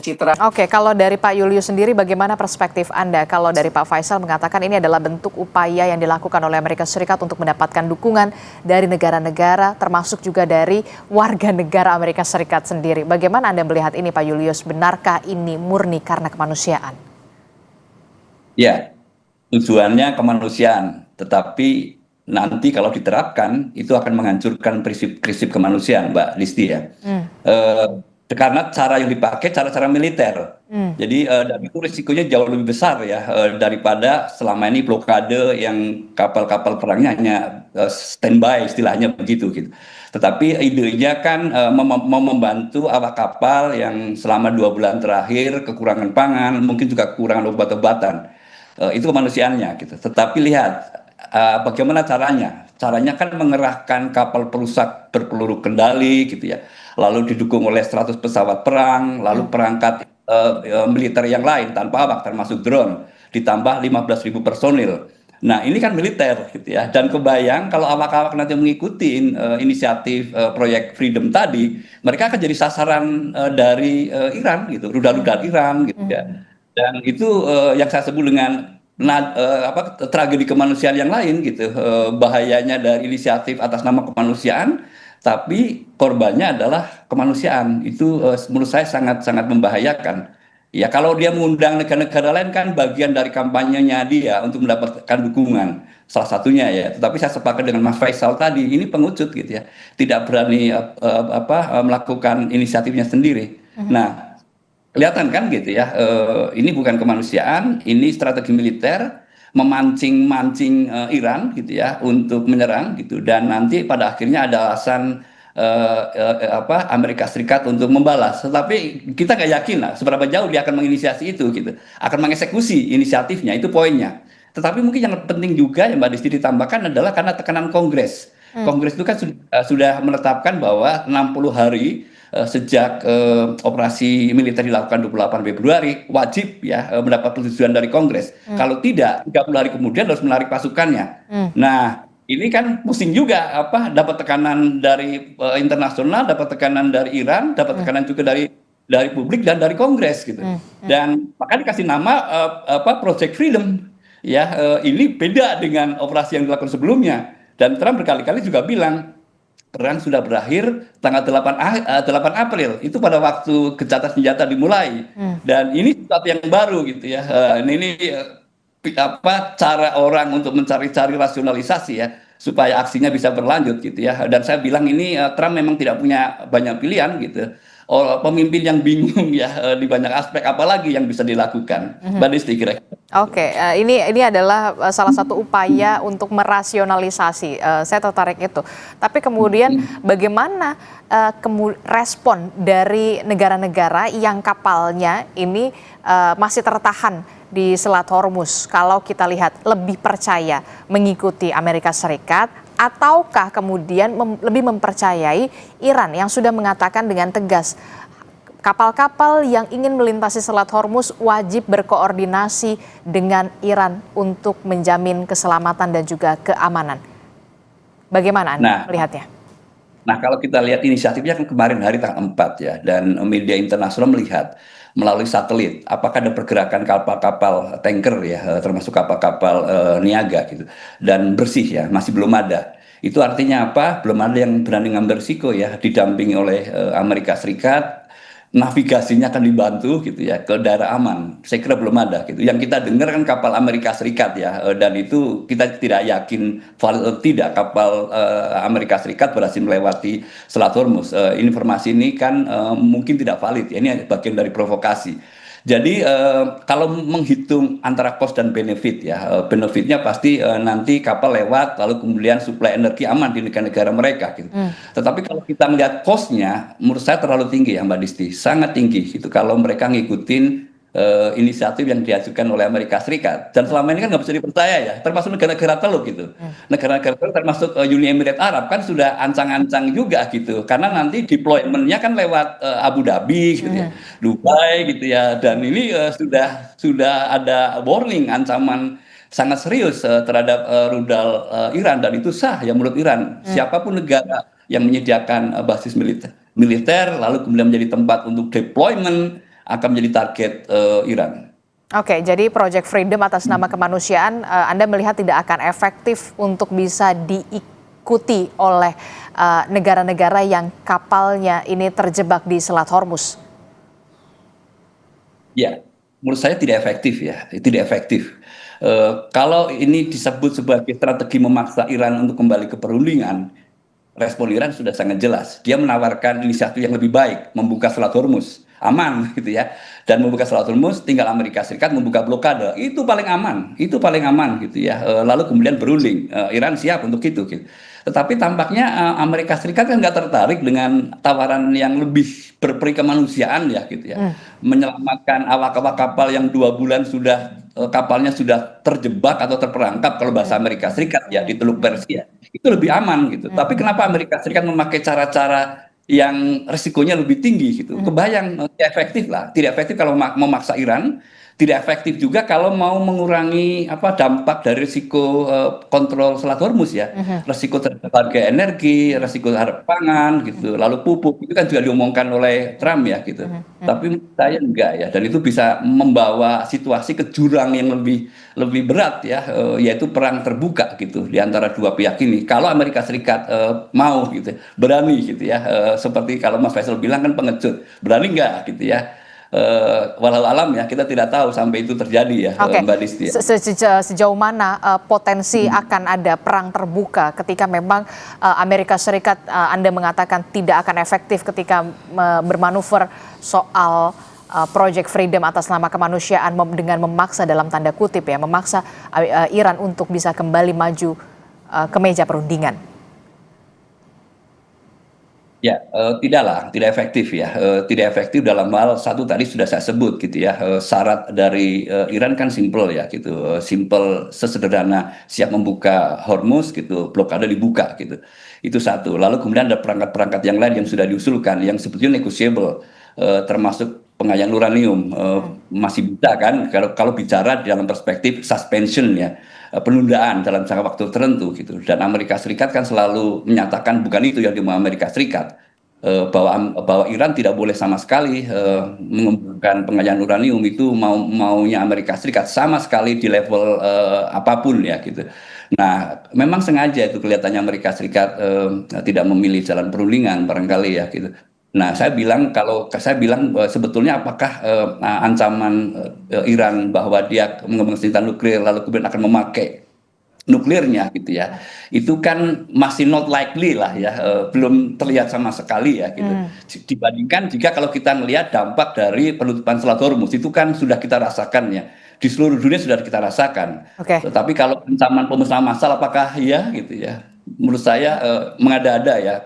citra. Oke, kalau dari Pak Julius sendiri bagaimana perspektif Anda? Kalau dari Pak Faisal mengatakan ini adalah bentuk upaya yang dilakukan oleh Amerika Serikat untuk mendapatkan dukungan dari negara-negara, termasuk juga dari warga negara Amerika Serikat sendiri. Bagaimana Anda melihat ini Pak Julius? Benarkah ini murni karena kemanusiaan? Ya, tujuannya kemanusiaan, tetapi nanti kalau diterapkan itu akan menghancurkan prinsip-prinsip kemanusiaan, Mbak Listi ya. Eh, karena cara yang dipakai cara-cara militer. Jadi dan itu risikonya jauh lebih besar ya daripada selama ini blokade yang kapal-kapal perangnya hanya standby istilahnya begitu gitu. Tetapi idenya kan membantu awak kapal yang selama 2 bulan terakhir kekurangan pangan, mungkin juga kekurangan obat-obatan. Itu kemanusiaannya gitu. Tetapi lihat bagaimana caranya. Caranya kan mengerahkan kapal perusak berpeluru kendali gitu ya. Lalu didukung oleh 100 pesawat perang, lalu perangkat militer yang lain tanpa awak termasuk drone, ditambah 15.000 personil. Nah, ini kan militer gitu ya. Dan kebayang kalau awak-awak nanti mengikuti inisiatif proyek Freedom tadi, mereka akan jadi sasaran dari Iran gitu, rudal-rudal Iran gitu ya. Dan itu yang saya sebut dengan tragedi kemanusiaan yang lain gitu. Bahayanya dari inisiatif atas nama kemanusiaan, tapi korbannya adalah kemanusiaan. Itu menurut saya sangat-sangat membahayakan. Ya kalau dia mengundang negara-negara lain kan bagian dari kampanyenya dia untuk mendapatkan dukungan. Salah satunya ya. Tetapi saya sepakat dengan Mas Faisal tadi, ini pengecut gitu ya. Tidak berani melakukan inisiatifnya sendiri. Nah, kelihatan kan gitu ya, ini bukan kemanusiaan, ini strategi militer memancing-mancing Iran gitu ya untuk menyerang gitu, dan nanti pada akhirnya ada alasan Amerika Serikat untuk membalas. Tetapi kita nggak yakin lah seberapa jauh dia akan menginisiasi itu gitu, akan mengeksekusi inisiatifnya, itu poinnya. Tetapi mungkin yang penting juga yang Mbak Disti ditambahkan adalah karena tekanan Kongres. Kongres itu kan sudah menetapkan bahwa 60 hari sejak operasi militer dilakukan 28 Februari wajib ya mendapat persetujuan dari Kongres. Kalau tidak 30 hari kemudian harus menarik pasukannya. Nah, ini kan pusing juga dapat tekanan dari internasional, dapat tekanan dari Iran, dapat tekanan juga dari publik dan dari Kongres gitu. Dan maka dikasih nama Project Freedom. Ya, ini beda dengan operasi yang dilakukan sebelumnya. Dan Trump berkali-kali juga bilang perang sudah berakhir tanggal 8 April, itu pada waktu gencatan senjata dimulai. Dan ini sesuatu yang baru gitu ya. Ini cara orang untuk mencari-cari rasionalisasi ya supaya aksinya bisa berlanjut gitu ya. Dan saya bilang ini Trump memang tidak punya banyak pilihan gitu. Pemimpin yang bingung ya di banyak aspek, apalagi yang bisa dilakukan. Mbak Disti kira-kira. Oke, ini adalah salah satu upaya untuk merasionalisasi. Saya tertarik itu. Tapi kemudian bagaimana respon dari negara-negara yang kapalnya ini masih tertahan di Selat Hormuz? Kalau kita lihat lebih percaya mengikuti Amerika Serikat, ataukah kemudian lebih mempercayai Iran yang sudah mengatakan dengan tegas kapal-kapal yang ingin melintasi Selat Hormuz wajib berkoordinasi dengan Iran untuk menjamin keselamatan dan juga keamanan. Bagaimana Anda melihatnya? Nah, kalau kita lihat inisiatifnya kan kemarin hari tanggal 4 ya, dan media internasional melihat melalui satelit apakah ada pergerakan kapal-kapal tanker ya, termasuk kapal-kapal niaga gitu, dan bersih ya, masih belum ada. Itu artinya apa? Belum ada yang berani ngambil risiko ya, didampingi oleh Amerika Serikat. Navigasinya akan dibantu gitu ya ke daerah aman. Saya kira belum ada gitu. Yang kita dengar kan kapal Amerika Serikat ya, dan itu kita tidak yakin valid atau tidak kapal Amerika Serikat berhasil melewati Selat Hormuz. Informasi ini kan mungkin tidak valid ya. Ini bagian dari provokasi. Jadi kalau menghitung antara cost dan benefit ya, benefitnya pasti nanti kapal lewat lalu kemudian suplai energi aman di negara-negara mereka gitu. Tetapi kalau kita melihat cost-nya, menurut saya terlalu tinggi ya Mbak Disti, sangat tinggi gitu kalau mereka ngikutin inisiatif yang diajukan oleh Amerika Serikat. Dan selama ini kan nggak bisa dipercaya ya, termasuk negara-negara Teluk gitu. Negara-negara Teluk termasuk Uni Emirat Arab kan sudah ancang-ancang juga gitu, karena nanti deployment-nya kan lewat Abu Dhabi gitu ya, Dubai gitu ya, dan ini sudah ada warning, ancaman sangat serius terhadap rudal Iran, dan itu sah ya menurut Iran. Siapapun negara yang menyediakan basis militer lalu kemudian menjadi tempat untuk deployment akan menjadi target Iran. Oke, jadi Project Freedom atas nama kemanusiaan, Anda melihat tidak akan efektif untuk bisa diikuti oleh negara-negara yang kapalnya ini terjebak di Selat Hormuz. Ya, menurut saya tidak efektif ya, tidak efektif. Kalau ini disebut sebagai strategi memaksa Iran untuk kembali ke perundingan, respon Iran sudah sangat jelas. Dia menawarkan inisiatif yang lebih baik, membuka Selat Hormuz, aman gitu ya. Dan membuka Selat Hormuz, tinggal Amerika Serikat membuka blokade, itu paling aman gitu ya. Lalu kemudian berunding, Iran siap untuk itu. Gitu. Tetapi tampaknya Amerika Serikat kan nggak tertarik dengan tawaran yang lebih berperi kemanusiaan ya gitu ya. Menyelamatkan awak-awak kapal yang 2 bulan sudah kapalnya sudah terjebak atau terperangkap kalau bahasa Amerika Serikat ya di Teluk Persia itu lebih aman gitu. Tapi kenapa Amerika Serikat memakai cara-cara yang resikonya lebih tinggi gitu? Kebayang tidak efektif lah, tidak efektif kalau memaksa Iran, tidak efektif juga kalau mau mengurangi dampak dari risiko kontrol Selat Hormuz ya, risiko terhadap harga energi, risiko terhadap pangan gitu, lalu pupuk itu kan juga diomongkan oleh Trump ya gitu. Tapi menurut saya enggak ya, dan itu bisa membawa situasi ke jurang yang lebih berat ya, yaitu perang terbuka gitu di antara dua pihak ini. Kalau Amerika Serikat mau gitu, berani gitu ya, seperti kalau Mas Faisal bilang kan pengecut, berani enggak gitu ya. Walau alam ya kita tidak tahu sampai itu terjadi ya, Oke, Mbak Disti. sejauh mana potensi akan ada perang terbuka ketika memang Amerika Serikat Anda mengatakan tidak akan efektif ketika bermanuver soal Project Freedom atas nama kemanusiaan dengan memaksa dalam tanda kutip ya, memaksa Iran untuk bisa kembali maju ke meja perundingan. Ya, tidak efektif ya, tidak efektif dalam hal satu tadi sudah saya sebut gitu ya, syarat dari Iran kan simple ya gitu, simple sesederhana siap membuka Hormuz gitu, blokade dibuka gitu, itu satu. Lalu kemudian ada perangkat-perangkat yang lain yang sudah diusulkan, yang sebetulnya negotiable, termasuk pengayaan uranium, masih bisa kan kalau bicara dalam perspektif suspension ya, penundaan dalam jangka waktu tertentu gitu. Dan Amerika Serikat kan selalu menyatakan bukan itu yang dimau Amerika Serikat, bahwa Iran tidak boleh sama sekali mengembangkan pengayaan uranium, itu maunya Amerika Serikat sama sekali di level apapun ya gitu. Nah, memang sengaja itu kelihatannya Amerika Serikat tidak memilih jalan perundingan barangkali ya gitu. Nah, kalau saya bilang sebetulnya apakah ancaman Iran bahwa dia mengembangkan senjata nuklir lalu kemudian akan memakai nuklirnya gitu ya, itu kan masih not likely lah ya, belum terlihat sama sekali ya gitu. Dibandingkan jika kalau kita melihat dampak dari penutupan Selat Hormuz itu kan sudah kita rasakan ya, di seluruh dunia sudah kita rasakan. Oke. Tetapi kalau ancaman pemusnahan massal apakah iya gitu ya? Menurut saya mengada-ada ya.